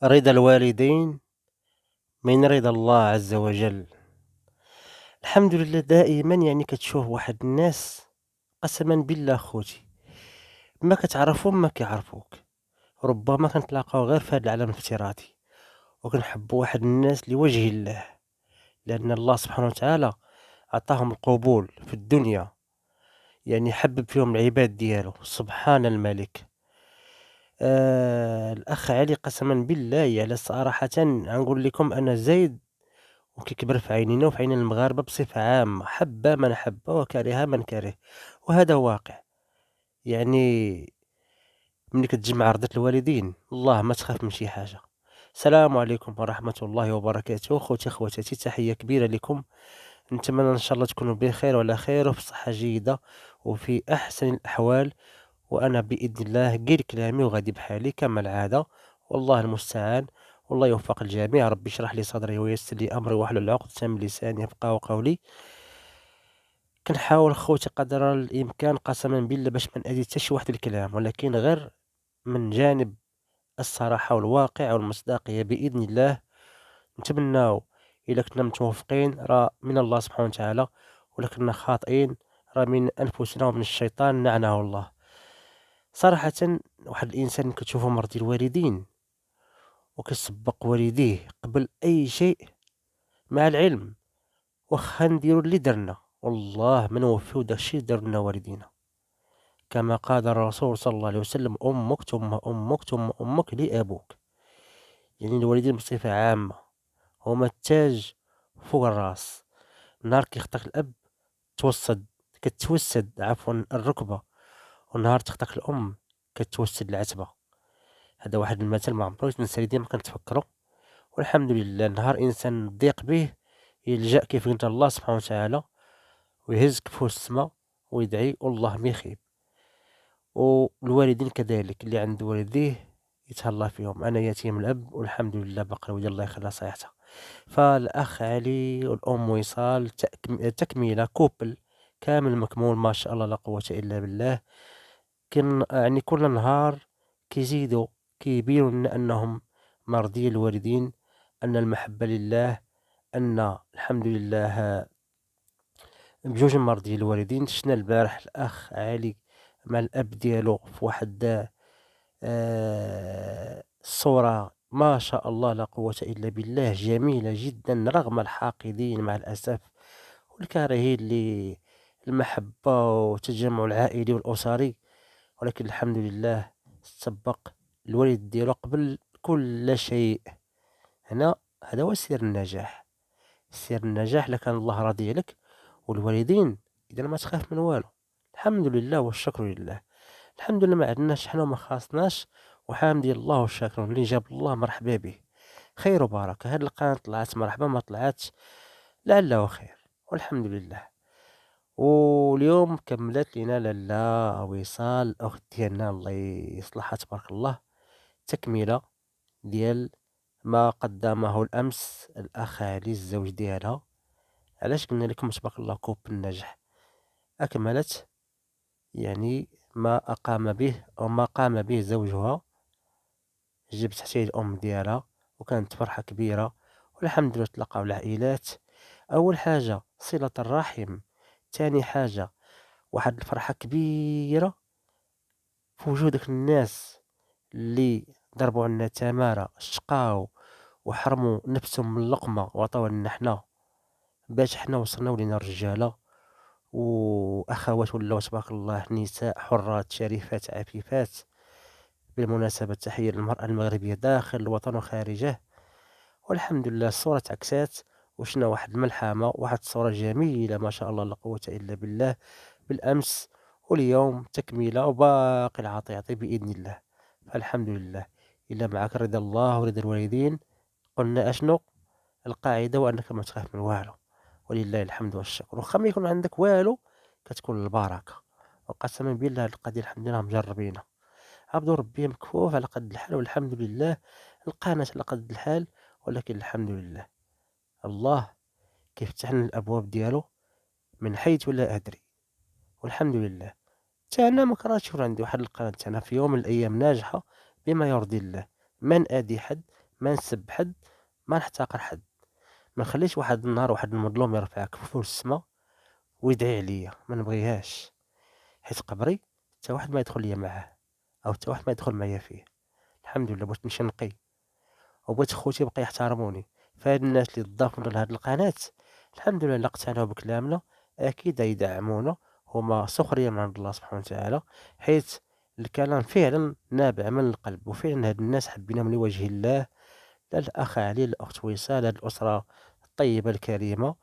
رضا الوالدين من رضا الله عز وجل. الحمد لله دائما كتشوف واحد الناس قسما بالله خوتي ما كتعرفهم ما كيعرفوك، ربما كنتلاقاو غير في هذا العالم الافتراضي وكنحبوا واحد الناس لوجه الله، لأن الله سبحانه وتعالى عطاهم القبول في الدنيا، حبب فيهم العباد ديالو سبحان الملك. الأخ علي قسما بالله صراحة غنقول لكم أنا زايد وكيكبر في عينينا وفي عينين المغاربة بصفة عامة، حَبّ من حَبّ وكره من كره، وهذا واقع. يعني ملي كتجمّع رضا الوالدين الله ما تخاف من شي حاجة. السلام عليكم ورحمة الله وبركاته، خوتي خواتاتي تحية كبيرة لكم، نتمنى إن شاء الله تكونوا بخير وعلى خير وفي صحة جيدة وفي أحسن الأحوال، وأنا بإذن الله قيل كلامي وغادي بحالي كما العادة، والله المستعان، والله يوفق الجميع. ربي اشرح لي صدري ويسر لي أمري واحلل عقدة من لساني يفقهوا قولي. كنحاول خوتي قدر الإمكان قسما بالله باش ما نأذي حتى شي واحد بالكلام، ولكن غير من جانب الصراحة والواقع والمصداقية بإذن الله. نتمناو إلا كنا متوفقين راه من الله سبحانه وتعالى، وإلا كنا خاطئين راه من أنفسنا ومن الشيطان لعنه الله. صراحةً واحد الإنسان كتشوفو مرضي الوالدين وكيسبّق والديه قبل أي شيء، مع العلم واخا نديرو اللي درنا والله ما نوفيو داك الشي اللي داروا لنا والدينا، كما قال الرسول صلى الله عليه وسلم: أمك ثم أمك ثم أمك لأبوك. الوالدين بصفة عامة هما التاج فوق الراس، نهار كيخطئك الأب كتوسّد الركبة، ونهار تخطئك الأم كتوسّد العتبة. هذا واحد المثل ما عمرو نسالي ديما كنتفكرو، والحمد لله نهار إنسان ضيق به يلجأ كيف قلت الله سبحانه وتعالى ويهز كفو السما ويدعي والله ما يخيب. والوالدين كذلك اللي عند والديه يتهلا فيهم. أنا يتيم الأب والحمد لله باقي الوالدة الله يخليها صحيحتها. فالأخ علي والأم وصال تكملة كوبل كامل مكمول ما شاء الله لا قوة إلا بالله. كل نهار كيزيدوا كيبينوا لنا أنهم مرضي الوالدين، أن المحبة لله، أن الحمد لله بجوج مرضي الوالدين. شفنا البارح الأخ علي مع الأب ديالو في واحد الصورة ما شاء الله لا قوة إلا بالله جميلة جدًا، رغم الحاقدين مع الأسف والكارهين للمحبة والتجمع العائلي والأسري، ولكن الحمد لله سبّق الوالد ديالو قبل كل شيء. هذا هو سر النجاح. سر النجاح إلا كان الله راضي عليك والوالدين، إذا ما تخاف من والو. الحمد لله والشكر لله. الحمد لله ما عندناش حنا وما خاصناش، وحامدي الله والشاكر، اللي جاب الله مرحبا به، خير وبركة. هاد القناة طلعت مرحبا، ما طلعتش لعله خير، والحمد لله. واليوم كملت لينا لاله وصال الأخت ديالنا الله يصلحها تبارك الله، تكملة ديال ما قدمه الأمس الأخ علي الزوج ديالها. علاش قلنا لكم تبارك الله كوب النجح؟ أكملت ما أقام به أو ما قام به زوجها، جبت حتى الأم ديالها وكانت فرحة كبيرة، والحمد لله تلاقاو العائلات. أول حاجة صلة الرحم، تاني حاجة واحد الفرحة كبيرة في وجودك الناس اللي ضربوا عنا تمارة شقاو وحرموا نفسهم من اللقمة وعطاو لنا حنا باش حنا وصلنا ولينا رجالة وأخوات ولاو تبارك الله نساء حرات شريفات عفيفات. بالمناسبة تحية للمرأة المغربية داخل الوطن وخارجه. والحمد لله الصورة تعكسات وشنا واحد الملحمة، واحد الصورة جميلة ما شاء الله لا قوة إلا بالله بالأمس، واليوم تكملة وباقي العطي يعطي بإذن الله. فالحمد لله. إلا معك رضا الله ورضا الوالدين قلنا أشنو القاعدة، وأنك ما تخاف من والو، ولله الحمد والشكر. واخا ما يكون عندك والو كتكون البركة، وقسما بالله هاد القضية الحمد لله مجربينها، عبدو ربي مكفوف على قد الحال والحمد لله. القناة على قد الحال، ولكن الحمد لله الله كيفتح لنا الأبواب ديالو من حيث لا أدري، والحمد لله. حتى أنا ما كرهتش يكون عندي واحد القناة، أنا في يوم من الأيام ناجحة بما يرضي الله، ما نأذي حد، ما نسب حد، ما نحتقر حد، ما نخليش واحد النهار واحد المظلوم يرفع كفو للسما ويدعي عليا، ما نبغيهاش، حيت قبري حتى واحد ما يدخل ليا معاه، أو حتى واحد ما يدخل معايا فيه. الحمد لله بغيت نمشي نقي، وبغيت خوتي يبقى يحترموني. فهاد الناس اللي ضافونا لهاد القناة، الحمد لله إلا اقتنعوا بكلامنا أكيد غيدعمونا، هما سخرية من عند الله سبحانه وتعالى، حيت الكلام فعلا نابع من القلب، وفعلا هاد الناس حبيناهم لوجه الله. لا الأخ علي، لا الأخت وصال، هاد الأسرة الطيبة الكريمة،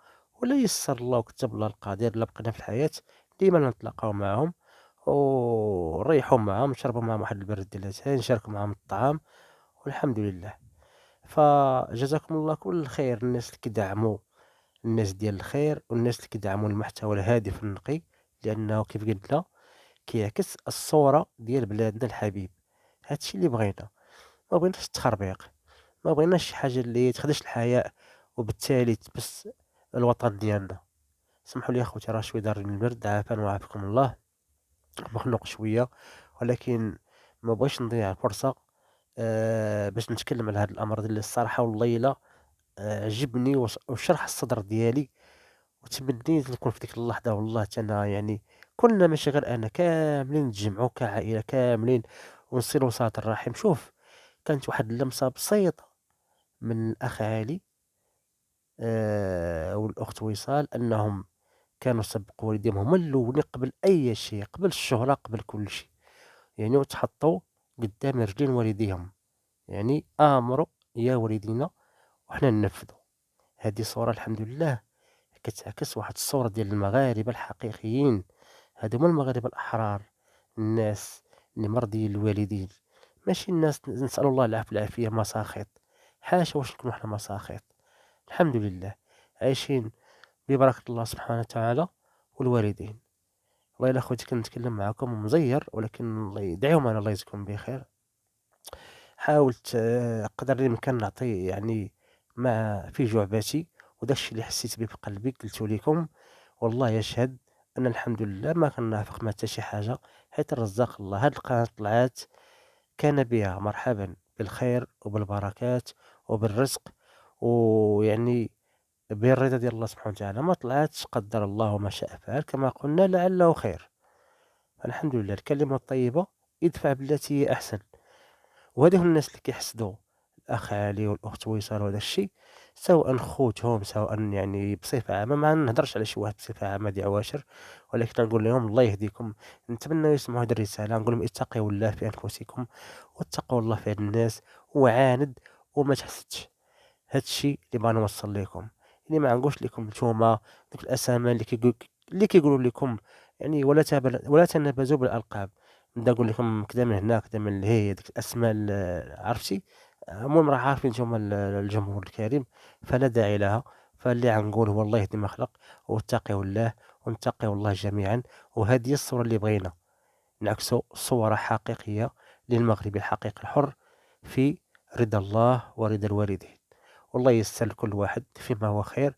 ولا يسر الله وكتب الله القدير إلا بقينا في الحياة ديما نتلاقاو معاهم، ونريحوا معاهم، نشربوا معاهم واحد البرد ديال الأتاي، نشاركوا معاهم الطعام، والحمد لله. فجزاكم الله كل الخير الناس اللي كيدعموا الناس ديال الخير، والناس اللي كيدعموا المحتوى الهادف النقي، لأنه كيف قلنا كيعكس الصورة ديال بلادنا الحبيب. هادشي اللي بغينا، ما بغيناش التخربيق، ما بغيناش شي حاجة اللي تخدش الحياء وبالتالي تبث الوطن ديالنا. سمحوا لي اخوتي راه شويه دارني البرد، عافانا وعافاكم الله، مخنوق شويه، ولكن ما بغيتش نضيع الفرصه باش نتكلم على هذا الامر اللي الصراحه والله الا عجبني وشرح الصدر ديالي، وتمنيت نكون في ديك اللحظه والله حتى انا يعني كلنا ماشي غير انا، كاملين نتجمعوا كعائله كاملين ونصلوا صلاه الرحم. شوف، كانت واحد اللمسه بسيطه من الاخ علي والأخت وصال، أنهم كانوا سبقوا والديهم هما الأولين قبل أي شيء، قبل الشهرة، قبل كل شيء، يعني وتحطوا قدام رجلين والديهم، يعني آمروا يا والدينا وحنا ننفذوا. هذه صورة الحمد لله كتعكس واحد الصورة ديال المغاربة الحقيقيين، هادو هما المغاربة الأحرار، الناس اللي مرضيين الوالدين، ماشي الناس نسأل الله العفو والعافية مساخط، حاشا واش نكونوا حنا مساخط. الحمد لله عايشين ببركة الله سبحانه وتعالى والوالدين. والله إلا خوتي كنتكلم معاكم مزير، ولكن الله يدعيهم معنا الله يجزيكم بخير. حاولت قدر الإمكان نعطي يعني ما في جعبتي، وداك الشي اللي حسيت به في قلبي قلتو ليكم، والله يشهد أن الحمد لله ما كنافق ما حتى شي حاجة، حيت الرزاق الله. هاد القناة طلعات كان بها مرحبا بالخير وبالبركات وبالرزق، ويعني بالرضا ديال الله سبحانه وتعالى. ما طلعتش قدر الله وما شاء فعل، كما قلنا لعله خير. الحمد لله الكلمة الطيبة ادفع بالتي هي أحسن. وهذو الناس اللي كيحسدوا الأخ علي والأخت وصال وهذا الشيء، سواء خوتهم سواء يعني بصفة عامة، ما نهضرش على شي واحد بصفة عامة دي عواشر، ولكن نقول لهم الله يهديكم. نتمنى يسمعوا هذه الرسالة، نقول لهم اتقوا الله في أنفسكم واتقوا الله في هاد الناس، وعاند وما تحسدش. هاد الشي اللي بغا نوصل ليكم، يعني ما نقولش لكم نتوما دوك الأسامي اللي كيقولوا لكم، يعني ولا تنابزوا بالألقاب. نبدا نقول لكم كذا من هنا كذا من هي ديك الأسماء عرفتي. المهم راه عارفين نتوما الجمهور الكريم، فلا داعي لها. فاللي غنقول هو الله يهدي ما خلق، واتقوا الله ونتقوا الله جميعا. وهذه هي الصورة اللي بغينا نعكسوا، صورة حقيقية للمغربي الحقيقي الحر في رضا الله ورضا الوالدين. والله ييسر لكل واحد فيما هو خير.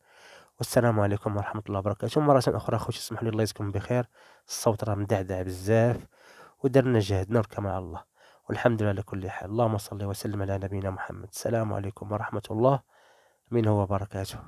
والسلام عليكم ورحمة الله وبركاته. مرة أخرى أخوتي اسمحوا لي الله يجزيكم بخير، الصوت راه مدعدع بزاف، ودرنا جهدنا وركا مع الله، والحمد لله على كل حال. اللهم صل وسلم على نبينا محمد. السلام عليكم ورحمة الله منه وبركاته.